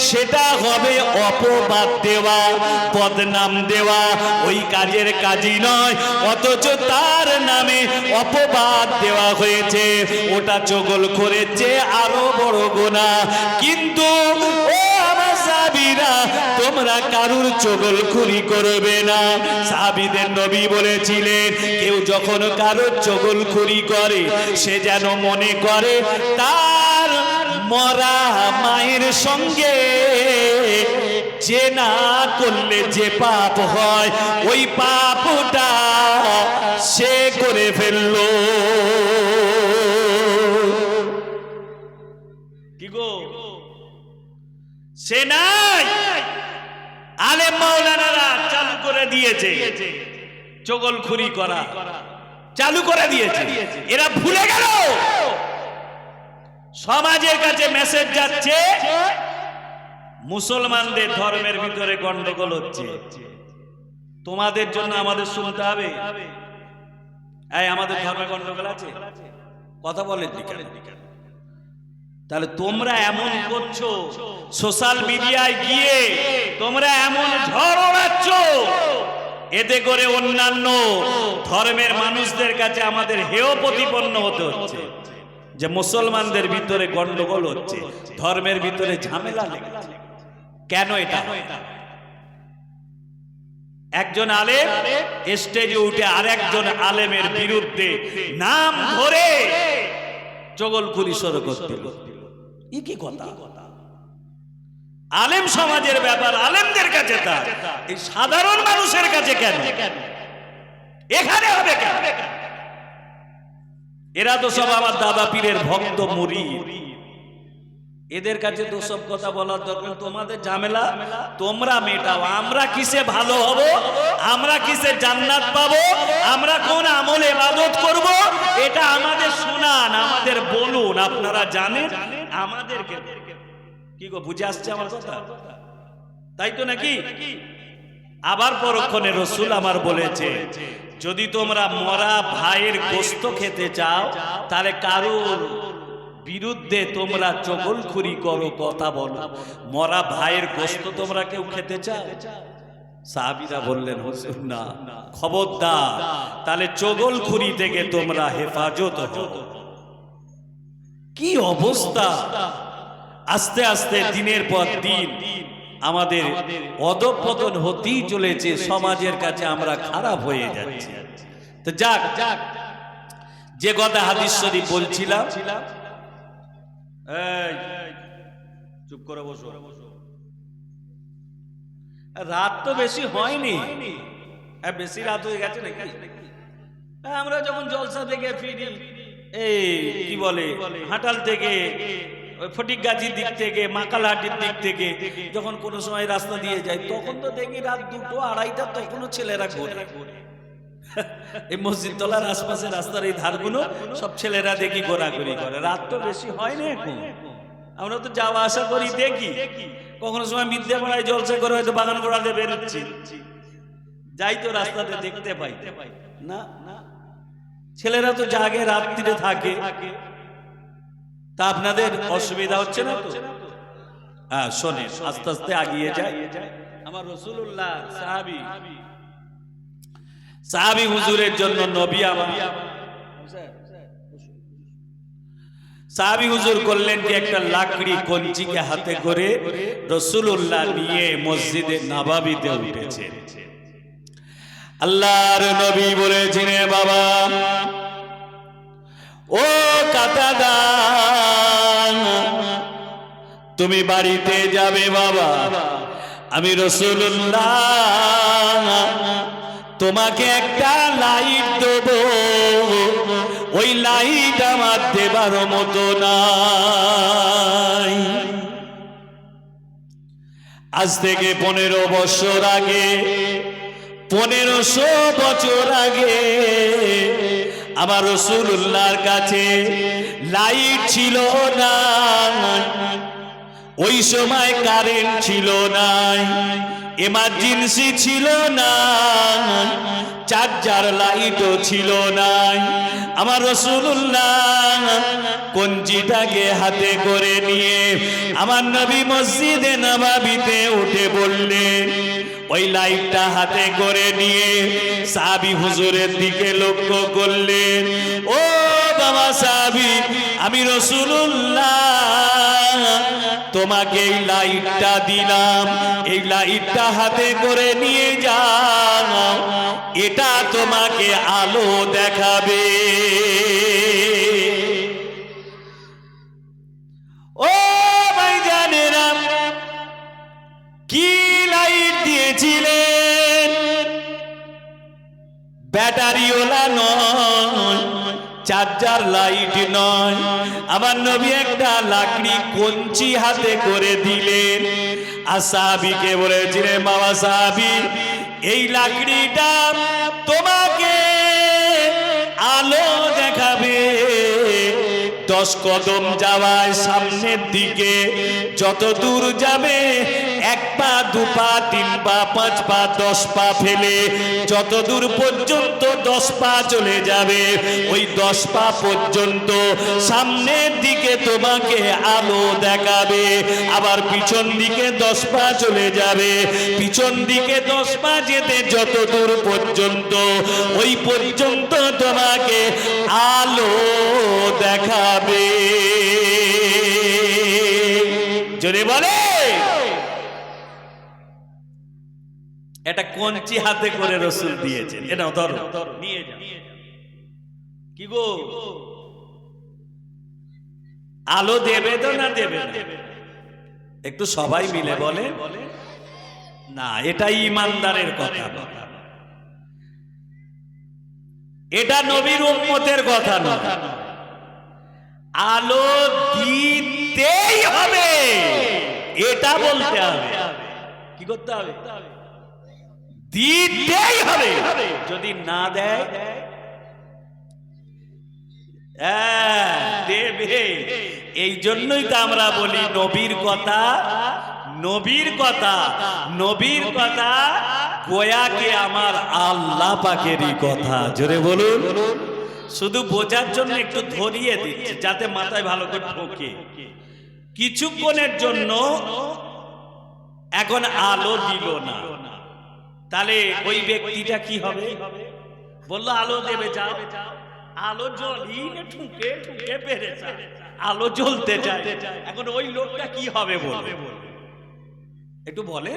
সেটা হবে অপবাদ দেওয়া, বদনাম দেওয়া। ওই কাজের কাজই নয়, অথচ তার নামে অপবাদ দেওয়া হয়েছে। ওটা চগলখোরের চেয়ে আরো বড় গুনাহ। কিন্তু ও আমার সাহাবীরা, তোমরা কারুর চগলখুরি করবে না। সাহাবীদের নবী বলেছিলেন, কেউ যখন কারুর চগলখুরি করে সে যেন মনে করে তার মরা মায়ের সঙ্গে যে না করলে যে পাপ হয়, ওই পাপটা সে করে ফেললো। কি গো, সে নাই? আলেম মাওলানারা চালু করে দিয়েছে চগলখুরি করা, চালু করে দিয়েছে। এরা ভুলে গেল সমাজের কাছে মেসেজ যাচ্ছে মুসলমানদের ধর্মের ভিতরে গন্ডগোল হচ্ছে, তোমাদের জন্য আমাদের শুনতে হবে। এই আমাদের ধর্মে গন্ডগোল আছে, কথা বলেন কেন? তাহলে তোমরা এমন করছো, সোশ্যাল মিডিয়ায় গিয়ে তোমরা এমন ঝড় ওড়াচ্ছ, এতে করে অন্যান্য ধর্মের মানুষদের কাছে আমাদের হেয় প্রতিপন্ন হতে হচ্ছে যে মুসলমানদের ভিতরে গন্ডগোল হচ্ছে, ধর্মের ভিতরে ঝামেলা লেগেছে। কেন এটা? একজন আলেম স্টেজে উঠে আরেকজন আলেমের বিরুদ্ধে নাম ধরে চগলখুরি শুরু করছিল। এ কি কথা? আলেম সমাজের ব্যাপার আলেমদের কাছে, তা এই সাধারণ মানুষের কাছে কেন? এখানে হবে কেন? এরা তো সব আমার দাদা পীরের ভক্ত মুরিদ, এদের কাছে তো সব কথা বলার দরকার। তোমাদের ঝামেলা তোমরা মেটাও, আমরা কিসে ভালো হব, আমরা কিসে জান্নাত পাবো, আমরা কোন আমলে ইবাদত করব, এটা আমাদের শোনান, আমাদের বলুন, আপনারা জানেন। আমাদেরকে কি গো, বুঝে আসছে আমার কথা? তাই তো নাকি? আবার পরক্ষণে রসুল আমার বলেছে, যদি তোমরা মরা ভাইয়ের গোশত খেতে চাও, তাহলে কারুর বিরুদ্ধে তোমরা চগলখুরি করো, কথা বলো। মরা ভাইয়ের গোশত তোমরা কেউ খেতে চাও? সাহাবীরা বললেন, হুজুর না, খবরদার, তাহলে চগলখুরি থেকে তোমরা হেফাজত হও। কি অবস্থা! আস্তে আস্তে দিনের পর দিন আমাদের অধঃপতন হতেই চলেছে, সমাজের কাছে আমরা খারাপ হয়ে যাচ্ছি। তো যাক, যে কথা হাদিস শরীফ বলছিলাম, চুপ করে বসো। রাত তো বেশি হয়নি, বেশি রাত হয়ে গেছে নাকি? আমরা যখন জলসা থেকে ফিরি, এই কি বলে হাটাল থেকে, ফটিকগাছির দিক থেকে, মাকালহাটির দিক থেকে যখন কোনো সময় রাস্তা দিয়ে যাই, তখন তো দেখি রাত 2টো 2:30, তখনও ছেলেরা ঘোরে। এই মসজিদ তলার আশপাশে রাস্তার এই ধারগুলো সব ছেলেরা দেখি ঘোরাঘুরি করে। রাত তো বেশি হয়নি এখন, আমরা তো যাওয়া আসা করি, দেখি। কখনো সময় বিদ্যাপাড়ায় জলসা করে হয়তো বাগান গোড়াতে বেরোচ্ছি, যাই তো রাস্তাতে দেখতে পাই না। ছেলেরা তো জাগে, রাত্রিরে থাকে। তা আপনাদের অসুবিধা হচ্ছে না তো? হ্যাঁ, শোনেন, আস্তে আস্তে আগিয়ে যায়। আমার রাসূলুল্লাহ সাহাবী হুজুরের জন্য নবী আমার সাহাবী হুজুর করলেন কি, একটা লাকড়ি কঞ্চিকে হাতে করে রাসূলুল্লাহ নিয়ে মসজিদে নববীতে উঠেছে। আল্লাহর নবী বলেছেন, বাবা ও কাতাদা, তুমি বাড়িতে যাবে বাবা, আমি রাসূলুল্লাহ তোমাকে একটা লাইট দেব, ওই লাইট আমার দেবার মতো নাই। আজ থেকে 15 বছর আগে, 1500 বছর আগে আমার রাসূলুল্লাহর কাছে লাইট ছিল না, ওই সময় কারেন্ট ছিল না, এমার্জেন্সি ছিল না, চার্জার লাইটও ছিল না। আমার রাসূলুল্লাহ কঞ্চিটাকে হাতে করে নিয়ে আমার নবী মসজিদে নববীতে উঠে বললেন, ওই লাইটটা হাতে করে নিয়ে সাহাবী হুজুরের দিকে লক্ষ্য করলেন, ও বাবা সাহাবী, আমি রাসূলুল্লাহ তোমাকে এই লাইটটা দিলাম, এই লাইটটা হাতে করে নিয়ে যাও, এটা তোমাকে আলো দেখাবে। ও ভাইজানেরা, কি লাইট দিয়েছিলেন? ব্যাটারিওয়ালা নয়, চার্জার লাইট নয়, আমার নবী একটা লাকড়ি কঞ্চি হাতে করে দিলেন। আর সাহাবীকে বলেছিলেন, বাবা সাহাবী, এই লাকড়িটা তোমাকে আলো দেখাবে। 10 কদম যাওয়ায় সামনের দিকে যত দূর যাবে, 1 পা 2 পা 3 পা 5 পা 10 পা ফেলে যত দূর পর্যন্ত 10 পা চলে যাবে, ওই 10 পা পর্যন্ত সামনের দিকে তোমাকে আলো দেখাবে। আবার পিছন দিকে 10 পা চলে যাবে, পিছন দিকে 10 পা যেতে যত দূর পর্যন্ত, ওই পর্যন্ত তোমাকে আলো দেখাবে। জোরে বলে। এটা কঞ্চি হাতে করে রাসূল দিয়েছেন, এটা ধরো নিয়ে যাও। কি গো, আলো দেবে তো না দেবে না? একটু সবাই মিলে বলে না, এটা ইমানদারের কথা, এটা নবীর উম্মতের কথা নয়। আলো দিতেই হবে, এটা বলতে হবে। কি করতে হবে? দিতেই হবে। যদি না দেয়, দেবে। এই জন্যই তো আমরা বলি নবীর কথা, নবীর কথা, নবীর কথা গোয়াকে আমার আল্লাহ পাকেরই কথা। জোরে বলুন। শুধু বোঝার জন্য একটু ধরিয়ে দিচ্ছে, যাতে মাথায় ভালো করে ঢোকে। কিছুক্ষণের জন্য এখন আলো দিল না, তাহলে ওই ব্যক্তিটা কি হবে? বললো আলো দেবে, যাও। আলো জ্বলি ঠুকে ঠুকে পেরেছে, আলো জ্বলতে চায়। এখন ওই লোকটা কি হবে বলবে? একটু বলে,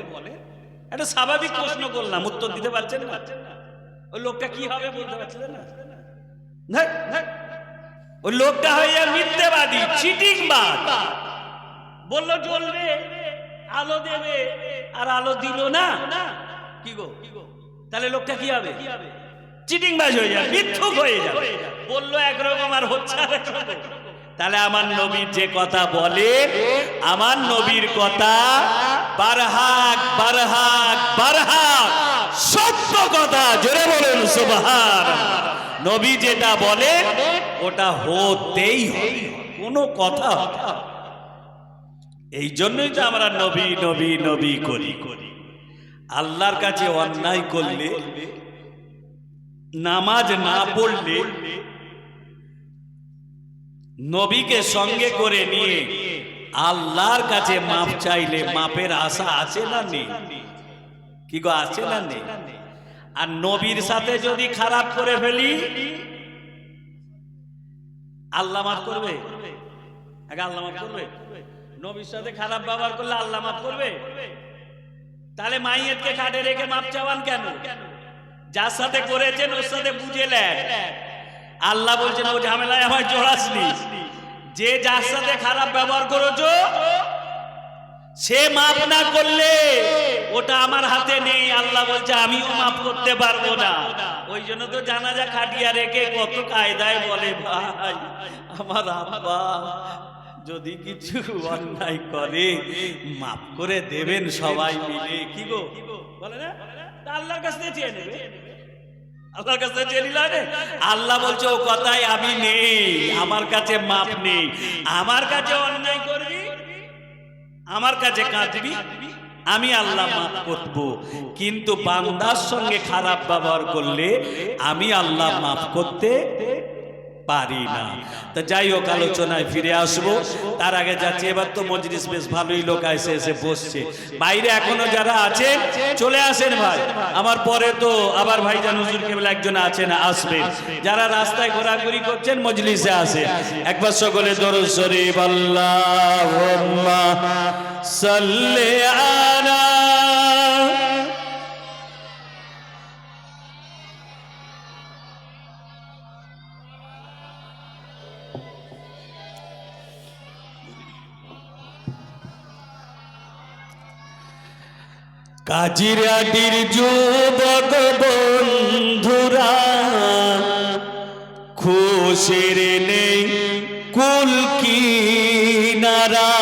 একটা স্বাভাবিক প্রশ্ন করলাম, উত্তর দিতে পারছেন না? ওই লোকটা কি হবে বলতে পারছিলেন না? ওই লোকটা হয়ে যায় মিথ্যাবাদী, চিটিংবাজ। বললো জ্বলবে, আলো দেবে, আর আলো দিল না। কি গো, তাহলে লোকটা কি হবে? চিটিংবাজ হয়ে যাবে, মিথ্যুক হয়ে যাবে। বললো একরকম আর হচ্ছে আরেকরকম। তাহলে আমার নবীর যে কথা বলে, আমার নবীর কথা বারহাক বারহাক বারহাক সত্য কথা। জোরে বলুন সুবহানাল্লাহ। নবী যেটা বলে ওটা হতেই হবে, কোনো কথা হবে না। এই জন্যই তো আমরা নবী নবী নবী করি। আল্লাহর কাছে অন্যায় করলে, নামাজ না পড়লে, নবীকে সঙ্গে করে নিয়ে আল্লাহর কাছে মাপ চাইলে মাপের আশা আছে না নেই? কি গো, আছে না নেই? আর নবীর সাথে যদি খারাপ করে ফেলি, আল্লাহ মাফ করবে? আল্লাহ মাফ করবে? নবীর সাথে খারাপ ব্যবহার করলে আল্লাহ মাফ করবে? তাহলে মাইয়াতকে কাটে রেখে মাপ চাওয়ান কেন? যার সাথে করেছেন ওর সাথে বুঝে নেন। আল্লাহ বলছেন ও ঝামেলায় আমার জড়াসনি। যে যার সাথে খারাপ ব্যবহার করেছো সে মাফ না করলে ওটা আমার হাতে নেই। আল্লাহ বলছে আমিও মাফ করতে পারবো না। ওই জন্য তো জানাজা খাটিয়া রেখে কত কায়দায় বলে, ভাই আমার আব্বা যদি কিছু অন্যায় করে মাফ করে দেবেন সবাই মিলে। কি গো বলে না? আল্লাহর কাছে চেয়ে নেবে, আল্লাহর কাছে চেয়ে নিলে আল্লাহ বলছে ও কথাই আমি নেই, আমার কাছে মাপ নেই। আমার কাছে অন্যায় করবি আমার কাছে কাঁদবি, আমি আল্লাহ মাফ করব। কিন্তু বান্দার সঙ্গে খারাপ ব্যবহার করলে আমি আল্লাহ মাফ করতে পারি না। তা যাই হোক, আলোচনায় ফিরে আসবো। তার আগে যাচ্ছি, এবার তো মজলিস বেশ ভালোই লোক এসে বসছে। বাইরে এখনো যারা আছেন চলে আসেন ভাই, আমার পরে তো আবার ভাইজান হুজুর কেবল একজন আছেন, আসবেন। যারা রাস্তায় ঘোরাঘুরি করছেন মজলিসে আসে। একবার সকলে দরুদ শরীফ আল্লাহুম্মা সাল্লি আলা কাজিরাটির যুবক বন্ধুরা, খুশির নেই কুল কিনারা।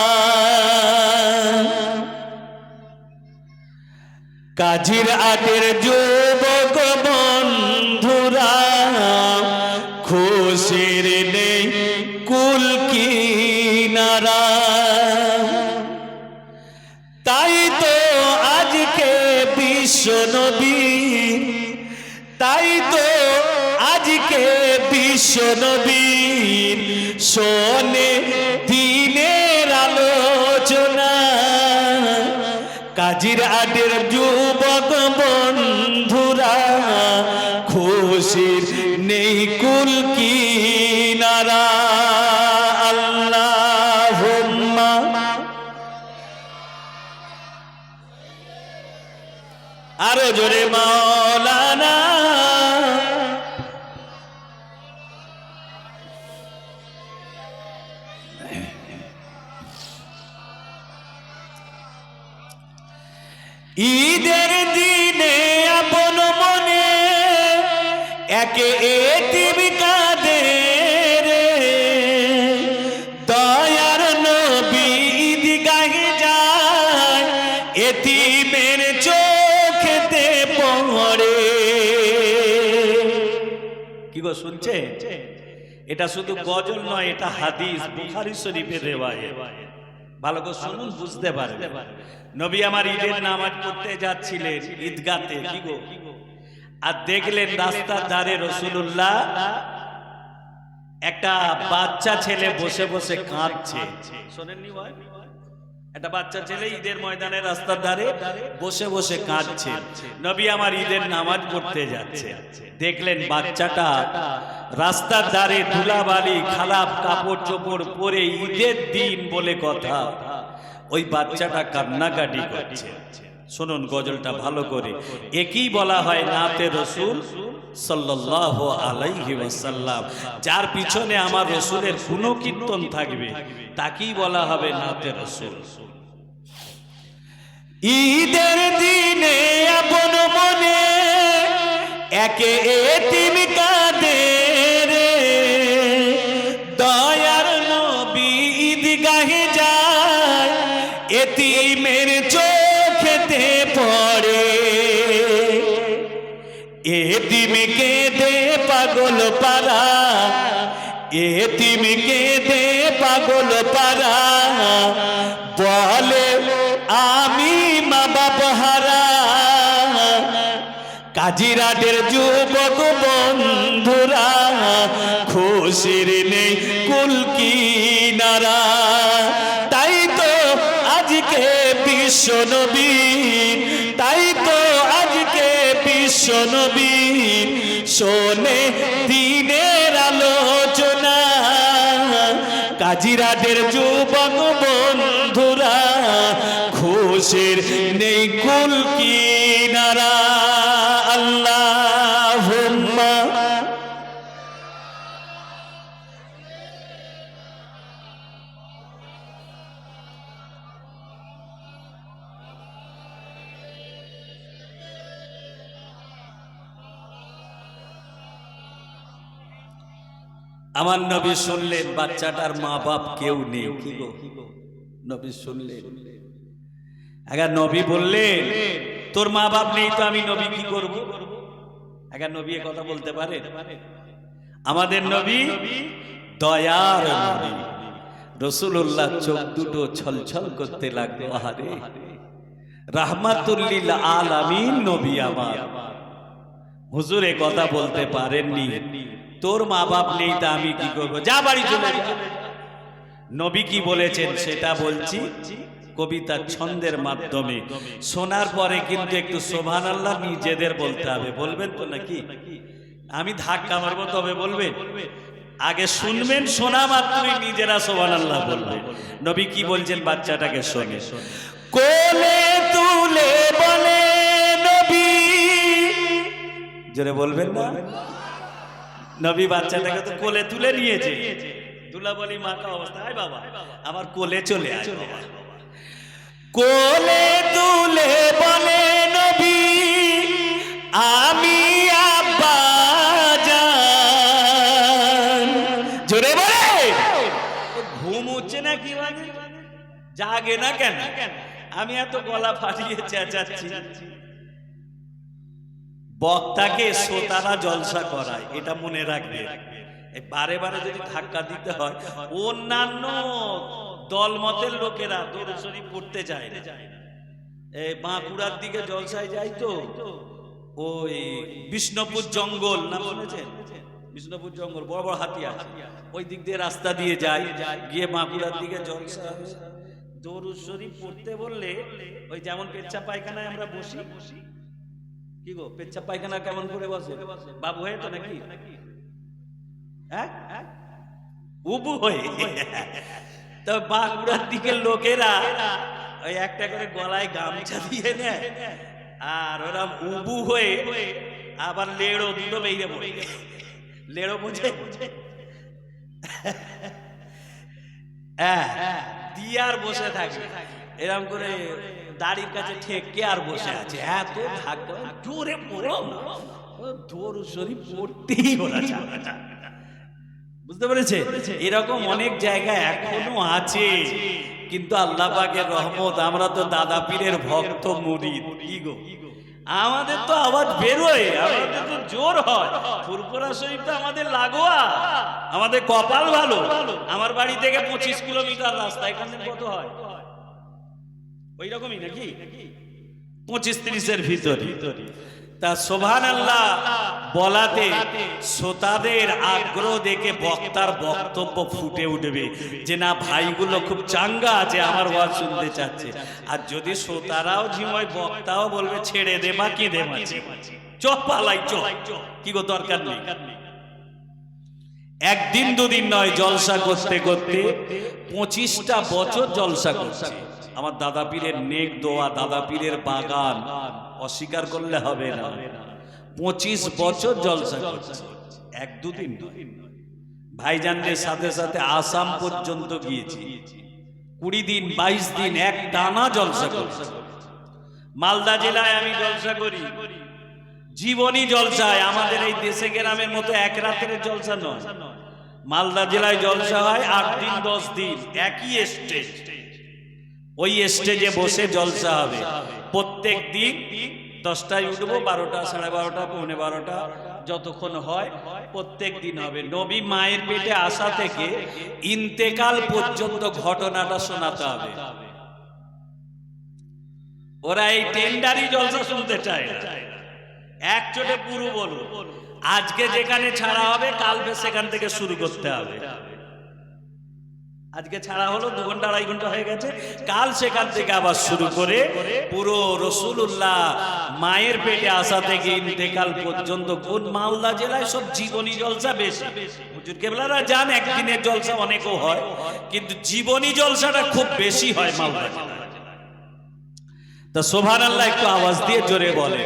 কাজিরাটির যুবক বন্ধুরা, খুশির নেই কুল কিনারা। তাই তো আজকে বিশ্ব নবী, তাই তো আজকে বিশ্ব নবীর শোনে দিনের আলোচনা। কাজিরাটের যুবক বন্ধুরা, খুশির নেই কুল কিনারা। আল্লাহুম্মা আরো জোরে মাওলানা। ঈদের দিনে আপন মনে একে এতিম কাঁদে রে, দয়ার নবী ঈদগাহে যায় এতিমের চোখেতে পড়ে। কি গো শুনছে? এটা শুধু গজল নয়, এটা হাদিস, বুখারী শরীফের রিওয়ায়াত। ভালো করে শুনুন, বুঝতে পারবেন। নবী আমার ঈদের নামাজ পড়তে যাচ্ছিলেন ঈদগাতে, কি গো, আর দেখলেন রাস্তার ধারে রাসূলুল্লাহ একটা বাচ্চা ছেলে বসে বসে কাঁদছে। শোনেননি ভাই? একটা বাচ্চা ছেলে ঈদের ময়দানে রাস্তার ধারে বসে বসে কাঁদছে। নবী আমার ঈদের নামাজ পড়তে যাচ্ছে, দেখলেন বাচ্চাটা রাস্তার ধারে ধুলাবালি খারাপ কাপড় চোপড় পরে, ঈদের দিন বলে কথা, ওই বাচ্চাটা কান্নাকাটি করছে। শুনুন গজলটা ভালো করে, একই বলা হয় নাতে রাসূল সাল্লাল্লাহু আলাইহি ওয়াসাল্লাম। যার পিছনে আমার রাসূলের গুণকীর্তন থাকবে তাকেই বলা হবে নাতে রাসূল। ঈদের দিনে আপন মনে একে এতিম কাঁদে রে, দয়ার নবী ঈদগাহে যায় এতিমের চোখেতে পড়ে। এতিমকে দে পাগল পারা, এতিমকে দে পাগল পারা, বলে আমি মা বাপ হারা। কাজিরাটের যুবক বন্ধুরা, খুশির নেই কুল কিনারা। তাই তো আজকে বিশ্ব নবীর, তাই তো আজকে বিশ্ব নবীর শোনে দিনের আলোচনা। কাজিরাটের যুবক বন্ধুরা, খুশির নেই কুল কিনারা। আল্লাহুম্মা আমার নবী শুনলেন বাচ্চাটার মা বাপ কেউ নেই। কি গো, নবী শুনলেন। আগে নবী বললেন তোর মা বাপ নেই তো আমি নবী কি করব? আগে নবী এ কথা বলতে পারে? আমাদের নবী দয়ার নবী, রাসূলুল্লাহ চোখ দুটো ছলছল করতে লাগলো, আরে রাহমাতুল লিল আলামিন নবী আমার। হুজুর এ কথা বলতে পারেননি, তোর মা বাপ নেই তা আমি কি করবো, যা বাড়ি চলে যা। নবী কি বলেছেন সেটা বলছি কবিতার ছন্দের মাধ্যমে। শোনার পরে কিন্তু একটু সুবহানাল্লাহ নিজেদের বলতে হবে, বলবেন তো নাকি? আমি ধাক্কা মারবো তবে বলবেন? আগে শুনবেন, শোনা মাত্রই নিজেরা সুবহানাল্লাহ বলবেন। নবী কি বলছেন বাচ্চাটাকে শোনে, কোলে তুলে বলে নবী, জোরে বলবেন না? নবী বাচ্চাটাকে তো কোলে তুলে নিয়েছে, দুলা বলি মাথা অবস্থায়, বাবা আমার কোলে চলে আয় বাবা। কোলে তুলে বলে নবী আমি আব্বা জান, জোরে বলে। ঘুম হচ্ছে না কি মানে, জাগে না কেন? আমি এত গলা ফাটিয়ে চেঁচাচ্ছি। বক্তাকে শ্রোতারা জলসা করায়, এটা মনে রাখবে। বারে বারে যদি ধাক্কা দিতে হয়, অন্যান্য দলমতের লোকেরা দরুদ শরীফ পড়তে যায় না। এই বাঁকুড়ার দিকে জলসায় যায় তো, ওই বিষ্ণুপুর জঙ্গল নাম শুনেছেন? বিষ্ণুপুর জঙ্গল বড় বড় হাতি আছে, ওই দিক দিয়ে রাস্তা দিয়ে যায়, গিয়ে বাঁকুড়ার দিকে জলসা দরুদ শরীফ পড়তে বললে, ওই যেমন পেচ্ছাপ পায়খানায় আমরা বসি, কি গো পেচ্ছাপ পায়খানা কেমন করে বসে বাবু হয়ে তো নাকি, হ্যাঁ উবু হয়ে। তো বাঁকুড়ার দিকের লোকেরা ওই একটা করে গলায় গামছা দিয়ে নেয়, আর ওরা উবু হয়ে আবার লেড়ো দুটো বেরিয়ে পড়ে, লেড়ো বুঝে দিয়ে আর বসে থাকে এরকম করে, দাড়ির কাছে ঠেকে আর বসে আছে। এত ধাক্কা, জোরে পড়ো না, দরুদ শরীফ পড়তেই ওরা জানে না। বুঝতে পেরেছে? এরকম অনেক জায়গায় এখনো আছে, কিন্তু আল্লাহ পাকের রহমত, আমরা তো দাদা পীরের ভক্ত মুরিদ, কি গো আমাদের তো আওয়াজ বেরোয়, আমাদের তো জোর হয়। ফুরফুরা শরীফ তো আমাদের লাগোয়া, আমাদের কপাল ভালো। আমার বাড়ি থেকে 25 কিলোমিটার রাস্তা, এখান থেকে কত হয়? ওই রকমই নাকি 25-30-এর ভিতরে। তা সুবহানাল্লাহ বলাতে শ্রোতাদের আগ্রহ দেখে বক্তার বক্তব্য ফুটে উঠবে যে না, ভাইগুলো খুব চাঙ্গা আছে, আমার ওয়াজ শুনতে চাচ্ছে। আর যদি শ্রোতারাও ঝিময়, বক্তাও বলবে ছেড়ে দে বা কি দে মাছি, চপ পালাই চপ, কি গো দরকার নেই। একদিন দুদিন নয়, জলসা করতে করতে 25টা বছর জলসা করছে। আমার দাদা পীরের নেক দোয়া, দাদা পীরের বাগান, অস্বীকার করলে হবে না। 25 বছর জলসা করছে, এক দুদিন নয়। ভাইজানদের সাথে সাথে আসাম পর্যন্ত গিয়েছি, 20 দিন 22 দিন এক টানা জলসা করছে। মালদা জেলায় আমি জলসা করি, জীবনী জলসায়, আমাদের এই দেশে গ্রামের মতো এক রাতের জলসা নয়। মালদা জেলায় জলসা হয় 8 দিন 10 দিন, একই স্টেজ, ওই স্টেজে বসে জলসা হবে। প্রত্যেক দিন 10টায় উঠবো, 12টা, 12:30, 12:15, যতক্ষণ হয় প্রত্যেক দিন হবে। নবী মায়ের পেটে আসা থেকে ইন্তেকাল পর্যন্ত ঘটনাটা শোনাতে হবে। ওরা এই টেন্ডারি জলসা শুনতে চায় না, এক চোটে পুরো বলো। আজকে যেখানে ছাড়া হবে, কালকে সেখান থেকে শুরু করতে হবে। আজকে ছাড়া হলো 2 ঘন্টা 2.5 ঘন্টা হয়ে গেছে, কাল সেখান থেকে আবার শুরু করে পুরো রাসূলুল্লাহ মায়ের পেটে আসা থেকে ইন্তেকাল পর্যন্ত। কোন মালদা জেলায় সব জীবনী জলসা বেশি। হুজুর কেবলারা জান একদিনের জলসা অনেকও হয়, কিন্তু জীবনী জলসাটা খুব বেশি হয় মালদা জেলায়। তা সুবহানাল্লাহ একটু আওয়াজ দিয়ে জোরে বলে,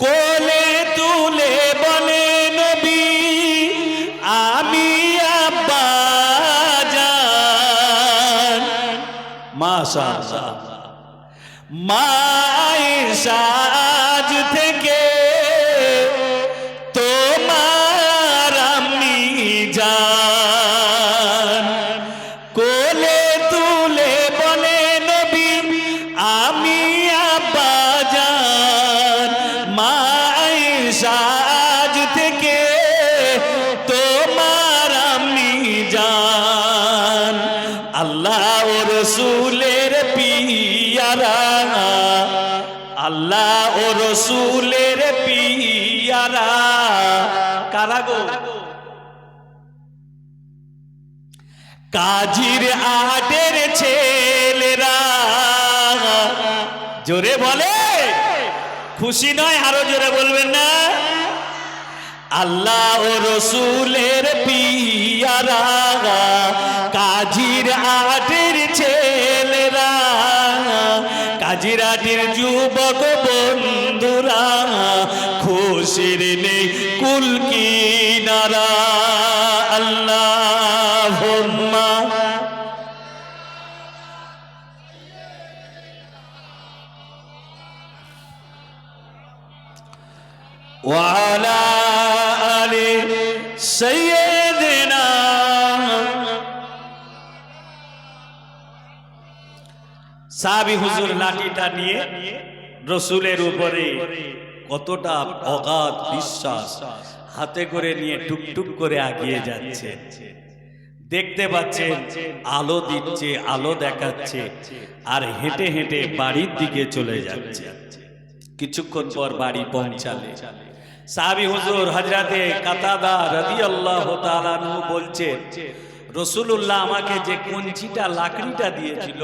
কোলে তুলে বলে নবী আমি আব্বা জান। মাশাআল্লাহ, মায়ের সাজ থেকে তোমার আমি জান। কোলে তুলে বলে নবী আমি আব্বা জান, মায়ের সাজ থেকে তোমার আমি জান। পিয়ারা, আল্লাহ ও রসুলের পিয়ারা। কারা গো? কাজীর আটের ছেলেরা। জোরে বলে, খুশি নয় আরো জোরে বলবেন না? আল্লাহ ও রসুলের পিয়ারা, কাজীর আটের ছেলেরা, কাজীর আটের যুবক বন্ধুরা, খুশির নেই কুল কিনারা। আল্লাহুম্মা ওয়া আলা আলি সাইয়্যিদিনা। সাহাবী হুজুর লাঠিটা নিয়ে রসুলের উপরে কতটা অগাধ বিশ্বাস, হাতে করে নিয়ে টুকটুক করে আগিয়ে যাচ্ছে। দেখতে পাচ্ছেন আলো দিচ্ছে, আলো দেখাচ্ছে, আর হেঁটে হেঁটে বাড়ির দিকে চলে যাচ্ছে। কিছুক্ষণ পর বাড়ি পৌঁছালে সাহাবী হুজুর হযরতে কাতাদা রাদিয়াল্লাহু তাআলা আনহু বলছেন, রাসূলুল্লাহ আমাকে যে কঞ্চিটা লাকড়িটা দিয়েছিল,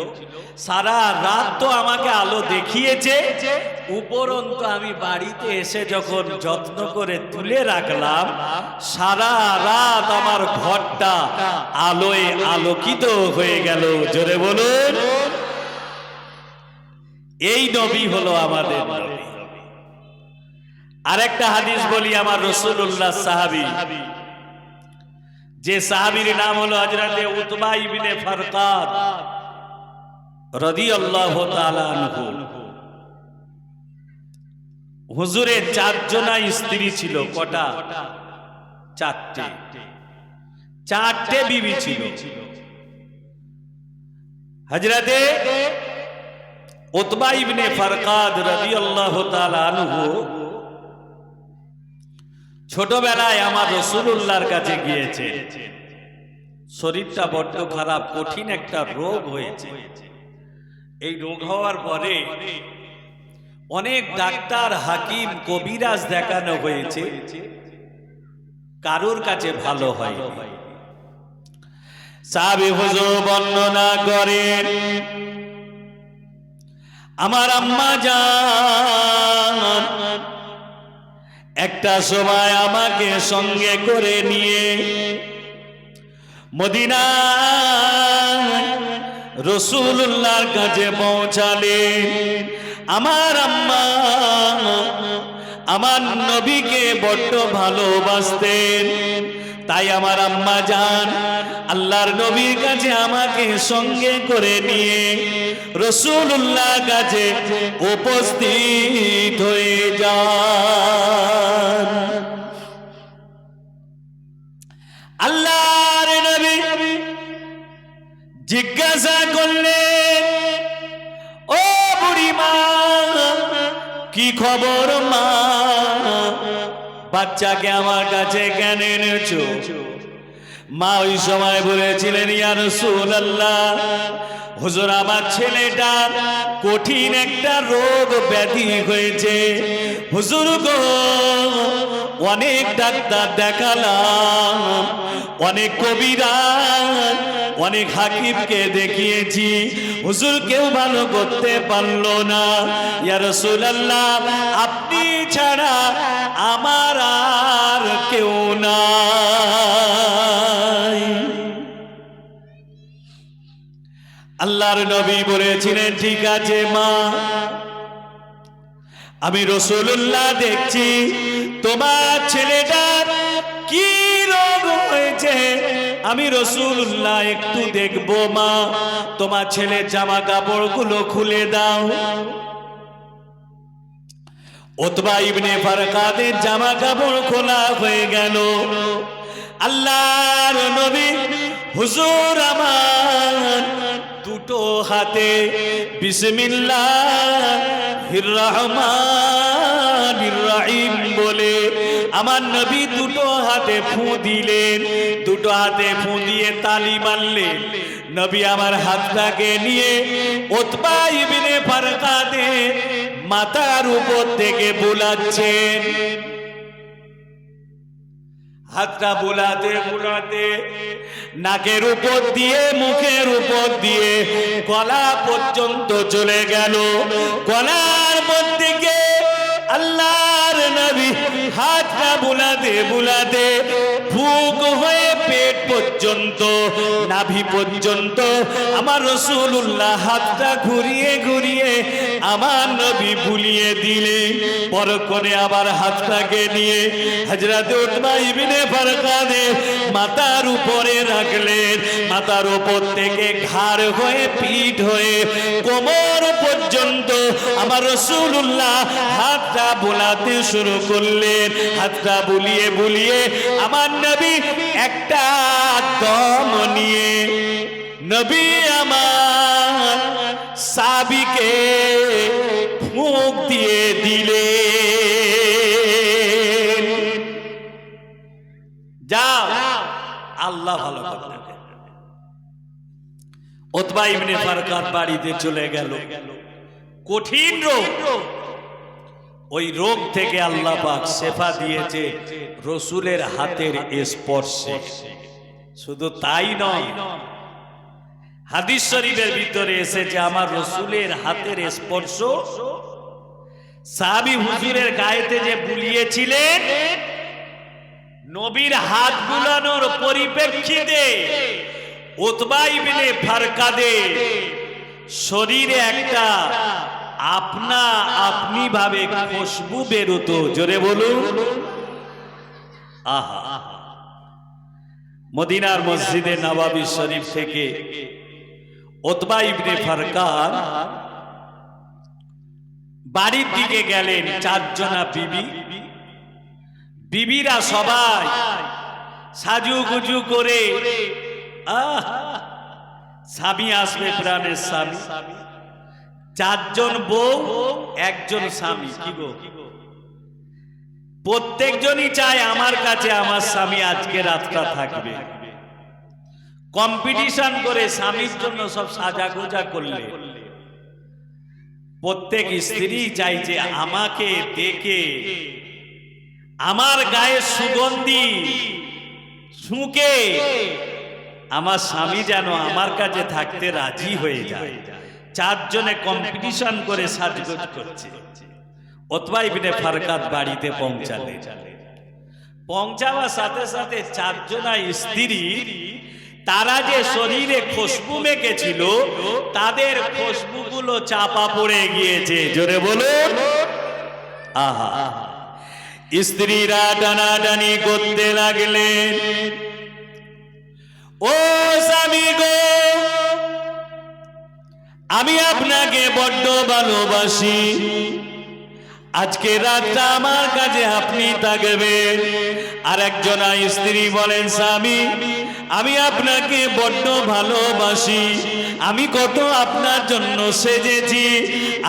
সারা রাত তো আমাকে আলো দেখিয়েছে, উপরন্তু আমি বাড়িতে এসে যখন যত্ন করে তুলে রাখলাম, সারা রাত আমার ঘরটা আলোয় আলোকিত হয়ে গেল। জোরে বলুন, এই নবী হলো আমাদের নবী। আরেকটা হাদিস বলি, আমার রাসূলুল্লাহ সাহাবী, যে সাহাবীর নাম হলো হযরতে উতবা ইবনে ফারকাদ রাদিয়াল্লাহু তাআলা আনহু। হুজুরের 4 জনা স্ত্রী ছিল। কটা? 4টে বিবি ছিল। হযরতে উতবা ইবনে ফারকাদ রাদিয়াল্লাহু তাআলা আনহু ছোটবেলায় আমার রাসূলুল্লাহর কাছে গিয়েছে। শরীরটা বড্ড খারাপ, কঠিন একটা রোগ হয়েছে। এই রোগ হওয়ার পরে অনেক ডাক্তার, হাকিম, কবিরাজ দেখানো হয়েছে, কারোর কাছে ভালো হয়। সাহাবী হুজুর বর্ণনা করেন, আমার আম্মা জান একটা সময় আমাকে সঙ্গে করে নিয়ে মদিনায় রাসূলুল্লাহর কাছে পৌঁছালেন। আমার আম্মা আমার নবীকে বড্ড ভালোবাসতেন, তাই আমার আম্মা জান আল্লাহর নবীর কাছে আমাকে সঙ্গে করে নিয়ে রাসূলুল্লাহর কাছে উপস্থিত হয়ে যান। আল্লাহর নবী জিজ্ঞাসা করলেন, ও বুড়ি মা, কি খবর মা? বাচ্চাকে আমার কাছে কেন এনেছো? মা ওই সময় বলেছিলেন, ইয়া রাসূলুল্লাহ, হুজুর আমার ছেলেটা কঠিন একটা রোগ ব্যাধি হয়েছে। হুজুর গো, অনেক ডাক্তার দেখালাম, অনেক কবিরাজ, অনেক হাকিমকে দেখিয়েছি, হুজুর কেউ ভালো করতে পারলো না। ইয়া রাসূলুল্লাহ, আপনি ছাড়া আমার আর কেউ নাই। আল্লাহর নবী বলেছিলেন, ঠিক আছে মা, আমি রাসূলুল্লাহ দেখছি তোমার ছেলেটার কি রোগ হয়েছে, আমি রাসূলুল্লাহ একটু দেখবো মা, তোমার ছেলের জামা কাপড়গুলো খুলে দাও। উতবা ইবনে ফারকাদের জামা কাপড় খোলা হয়ে গেল। আল্লাহর নবী হুজুর আমার দুটো হাতে বিসমিল্লাহির রহমানির রহিম বলে আমার নবী দুটো হাত হাতে ফু দিলেন, দুটো হাতে ফু দিয়ে তালি মারলেন। নবী আমার হাতটাকে নিয়ে উতবা ইবনে ফারকাদের মাথার উপর থেকে বুলাচ্ছেন। হাতটা বুলাতে বুলাতে নাকের উপর দিয়ে মুখের উপর দিয়ে গলা পর্যন্ত চলে গেল। গলার মধ্যে আল্লাহর নবী হাতটা বুলাতে বুলাতে বুক হয়ে পেট পর্যন্ত নাভি পর্যন্ত আমার রাসূলুল্লাহ হাতটা ঘুরিয়ে ঘুরিয়ে আমার নবী বুলিয়ে দিলেন। পরক্ষণে আবার হাতটাকে নিয়ে হযরত উতবা ইবনে ফারকাদের মাথার উপরে রাখলেন। মাথার উপর থেকে ঘাড় হয়ে পিঠ হয়ে কোমর পর্যন্ত আমার রাসূলুল্লাহ হাতটা বোলাতে শুরু করলেন। হাতটা বুলিয়ে বুলিয়ে আমার নবী একটা দম নিয়ে নবী আমার সাহাবীকে ফুঁক দিয়ে দিলেন। যাও, আল্লাহ ভালো করবে। উতবা ইবনে ফারকাত বাড়িতে চলে গেল। কঠিন রোগ, ওই রোগ থেকে আল্লাহ পাক শেফা দিয়েছে রসুলের হাতের স্পর্শে। শুধু তাই নয়, হাদিস শরীফের ভিতরে এসেছে আমার রসুলের হাতের স্পর্শ সাহাবী হুজুরের গায়েতে যে বুলিয়েছিলেন, নবীর হাত বুলানোর পরিপ্রেক্ষিতে উতবা ইবনে ফারকাদের শরীরে একটা আপনা আপনি ভাবে খুশবু বেরোতো। জোরে বলুন আহা। মদিনার মসজিদে নববী শরীফ থেকে উতবা ইবনে ফারকাত বাড়ির দিকে গেলেন। চারজনা বিবিরা সবাই সাজুগুজু করে, স্বামী আসবে, প্রাণের স্বামী। চারজন বউ, একজন স্বামী। কি গো, প্রত্যেকজনই চায় আমার কাছে আমার স্বামী আজকে রাতটা থাকবে। কম্পিটিশন করে স্বামীর জন্য সব সাজাগোজা করলে প্রত্যেক স্ত্রী চাই যে আমাকে দেখে আমার গায়ে সুগন্ধি শুঁকে আমার স্বামী যেন আমার কাছে থাকতে রাজি হয়ে যায়। চারজনে কম্পিটিশন করে সাজগোজ করছে। উতবা ইবনে ফারকাত বাড়িতে পৌঁছালেন। পৌঁছাবার সাথে সাথে চারজনা স্ত্রী তারা যে শরীরে খুশবু মেখেছিল তাদের খুশবুগুলো চাপা পড়ে গিয়েছে। জোরে বলুন আহা। স্ত্রীরা টানাটানি করতে লাগলেন, ও স্বামী গো, আমি আপনাকে বড্ড ভালোবাসি, আজকে রাতটা আমার কাছে আপনি থাকবেন। আর একজনা স্ত্রী বলেন, স্বামী আমি আপনাকে বড্ড ভালোবাসি, আমি কত আপনার জন্য সেজেছি,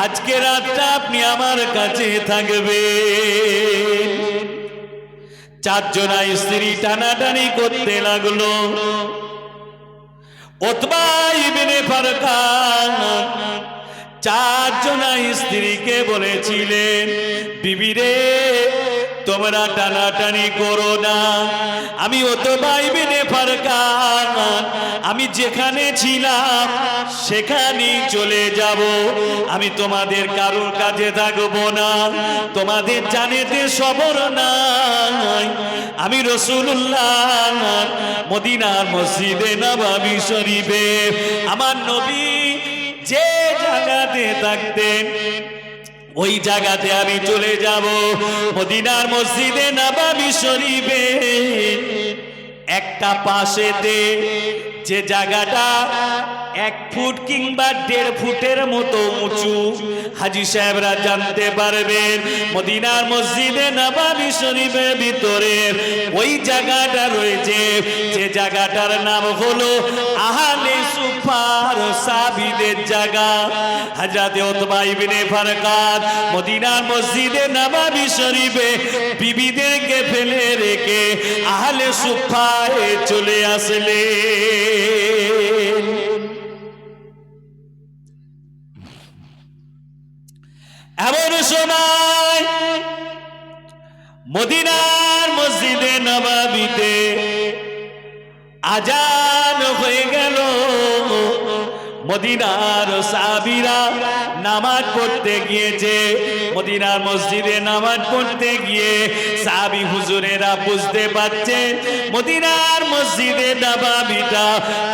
আজকে রাতটা আপনি আমার কাছে থাকবেন। চারজনা স্ত্রী টানাটানি করতে লাগলো। উতবা ইবনে ফারকাত চারজনা স্ত্রীকে বলেছিলেন, বিবিরে তোমরা টানাটানি করো না, আমি উতবা ইবনে ফারকাত আমি যেখানে ছিলাম সেখানেই চলে যাব, আমি তোমাদের কারোর কাছে থাকবো না, তোমাদের জানেতে সবর নাই। আমি রাসূলুল্লাহ মদিনার মসজিদে নববী শরীফে আমার নবী যে জায়গাতে থাকতেন ওই জায়গাতে আমি চলে যাব। মদিনার মসজিদে নববী শরীফে একটা পাশেতে যে জায়গাটা 1 ফুট কিংবা 1.5 ফুটের মতো উঁচু, হাজী সাহেবরা জানতে পারবেন মদিনার মসজিদে নববী শরীফের ভিতরে ওই জায়গাটা রয়েছে, যে জায়গাটার নাম হলো আহলে সুফার সাহাবীদের জায়গা। হযরত উতবা ইবনে ফারকাত মদিনার মসজিদে নববী শরীফে বিবিদেরকে ফেলে রেখে আহলে সুফায় চলে আসলেন। এমন সময় মদিনার মসজিদে নববীতে আজান হয়ে গেল। মদিনার সাহাবীরা নামাজ পড়তে গিয়েছে। মদিনার মসজিদে নামাজ পড়তে গিয়ে সাহাবী হুজুরেরা বুঝতে পারছেন মদিনার মসজিদে নববীটা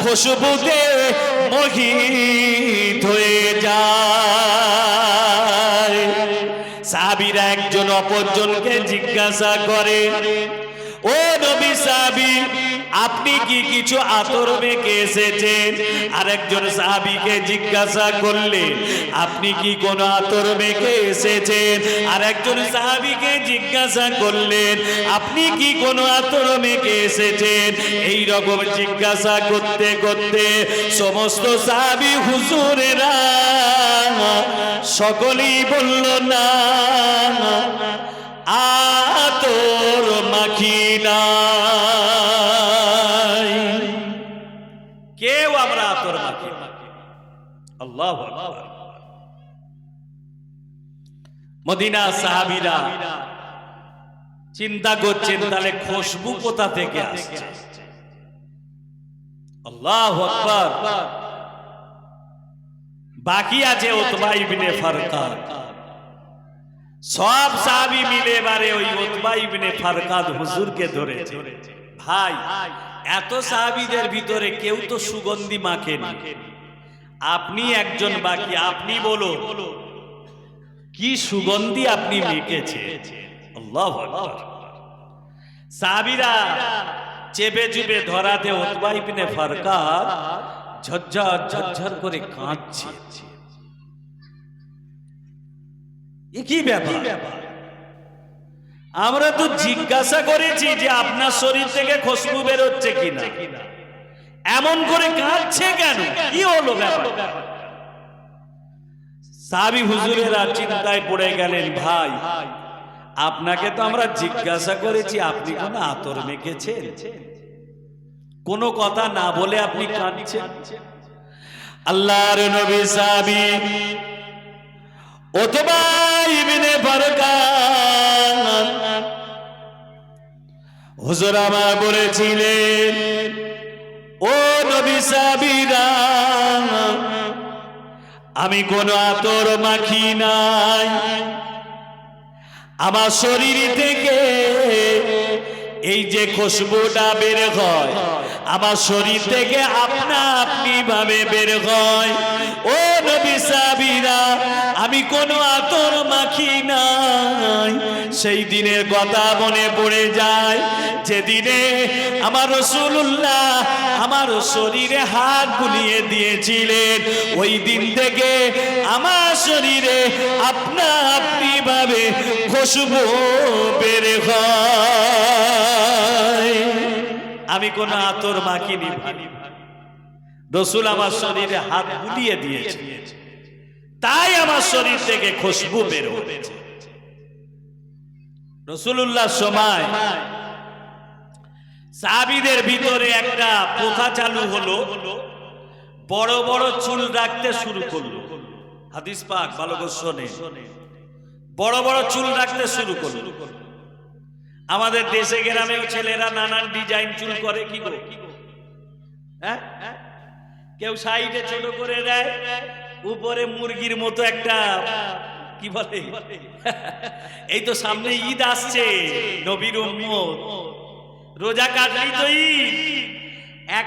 খুশবুতে মোহিত হয়ে যায়। সাহাবীরা একজন অপরজনকে জিজ্ঞাসা করে, ও নবী সাহাবী, আপনি কি কিছু আতর মেখে এসেছেন? আরেকজন সাহাবীকে জিজ্ঞাসা করলেন, আপনি কি কোনো আতর মেখে এসেছেন? আরেকজন সাহাবীকে জিজ্ঞাসা করলেন, আপনি কি কোনো আতর মেখে এসেছেন? এই রকম জিজ্ঞাসা করতে করতে সমস্ত সাহাবী হুজুরেরা সকলেই বলল, না, আতর মাখি নাই, কেউ আমরা আতর মাখি না। আল্লাহু আকবার। মদিনা সাহাবীরা চিন্তা করছেন তাহলে খুশবু কোথা থেকে আসছে। আল্লাহু আকবার। বাকি আছে উতবা ইবনে ফারকাত। সব সাহাবী মিলে এবারে ওই উতবা ইবনে ফারকাত হুজুরকে ধরেছে। ভাই, এত সাহাবীদের ভিতরে কেউ তো সুগন্ধি মাখেনি, আপনি একজন বাকি, আপনি বলো কি সুগন্ধি আপনি মেখেছে। আল্লাহু আকবার। সাহাবীরা চেপে চুপে ধরাতে উতবা ইবনে ফারকাত ঝরঝর ঝরঝর করে কাঁদছে। কি ব্যাপার? আমরা তো জিজ্ঞাসা করেছি যে আপনার শরীর থেকে খুশবু বের হচ্ছে কিনা, এমন করে কাঁদছে কেন? কি হলো ব্যাপার? সাহাবী হুজুরেরা চিন্তায় পড়ে গেলেন, ভাই আপনাকে তো আমরা জিজ্ঞাসা করেছি আপনি কোন আতর মেখেছেন, কোনো কথা না বলে আপনি কাঁদছেন। আল্লাহর নবী সাহাবী উতবা ইবনে ফারকাত হুজুর আমার বলেছিলেন, ও নবী সাহাবীরা, আমি কোনো আতর মাখি নাই, আমার শরীর থেকে এই যে খুশবুটা বের হয় আমার শরীর থেকে আপনা আপনি ভাবে বের হয়। ও নবী সাহাবীরা, আমি কোনো আতর মাখি নাই। সেই দিনের কথা মনে পড়ে যায় যেদিনে আমার রাসূলুল্লাহ আমার শরীরে হাত বুলিয়ে দিয়েছিলেন। ওই দিন থেকে আমার শরীরে আপনা আপনি ভাবে খুশবু বের হয়। আমি কোনো আতর মাখিনি, রাসূল আমার শরীরে হাত বুলিয়ে দিয়েছে, তাই আমার শরীর থেকে খুশবু বের হচ্ছে। রাসূলুল্লাহ সময় সাহাবীদের ভিতরে একটা প্রথা চালু হলো, বড় বড় চুল রাখতে শুরু করলো। হাদিস পাক ভালো করে শোনে, বড় বড় চুল রাখতে শুরু করলো। আমাদের দেশে গ্রামেও ছেলেরা নানান ডিজাইন চুল করে। কি করে? হ্যাঁ, কেউ সাইডে ছোট করে দেয়, উপরে মুরগির মতো একটা কি বলে, এই তো সামনে ঈদ আসছে, নবীর উম্মত, রোজা কাটলি তো ঈদ,